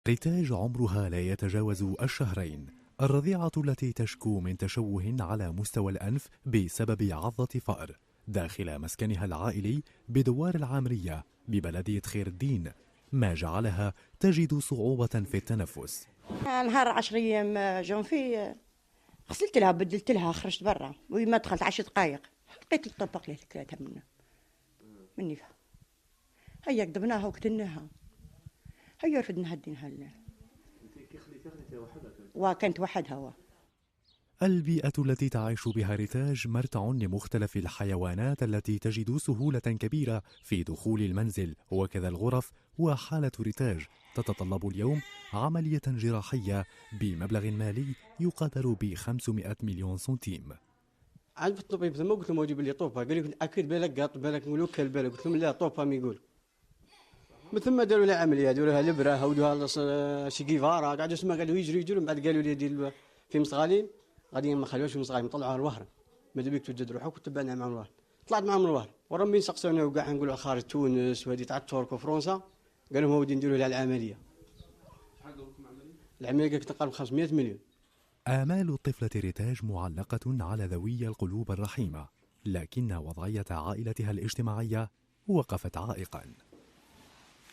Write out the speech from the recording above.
ريتاج عمرها لا يتجاوز الشهرين، الرضيعة التي تشكو من تشوه على مستوى الأنف بسبب عضة فأر داخل مسكنها العائلي بدوار العامرية ببلدية خير الدين، ما جعلها تجد صعوبة في التنفس. نهار 10 أيام جون غسلت لها بدلت لها خرجت برا وما دخلت 10 دقايق لقيت الطبق اللي كلاتها مني فيها. هيا قدمناها وكتناها هيا رفدنا هدينها لنا وكانت وحدها. البيئة التي تعيش بها ريتاج مرتع لمختلف الحيوانات التي تجد سهولة كبيرة في دخول المنزل وكذا الغرف، وحالة ريتاج تتطلب اليوم عملية جراحية بمبلغ مالي يقدر ب500 مليون سنتيم. عاد في الطبيب ثم قلت لهم جيب لي طوفه، قال لي اكيد بالك قاط بالك نقولوا بالك، قلت لهم لا طوفه ما يقول. من ثم داروا لها عمليه، داروا لها الابره ودوها شي كيفاره، قعدوا اسمها قالوا يجري من بعد قالوا لي دير في مصغالين غادي ما خلوهاش في مصغالين طلعوها للوهر، ماذا بيك توجد روحك وتبعنا معهم الوهر. طلعت معهم الوهر ورا مين سقسونا وكاع نقولوا خارج تونس وهذه تاع الترك وفرنسا، قالوا لهم ودي نديروا لها العمليه. شحال داروا لكم عمليه؟ العمليه قالت تقرب 500 مليون. آمال الطفلة ريتاج معلقة على ذوي القلوب الرحيمة، لكن وضعية عائلتها الاجتماعية وقفت عائقا.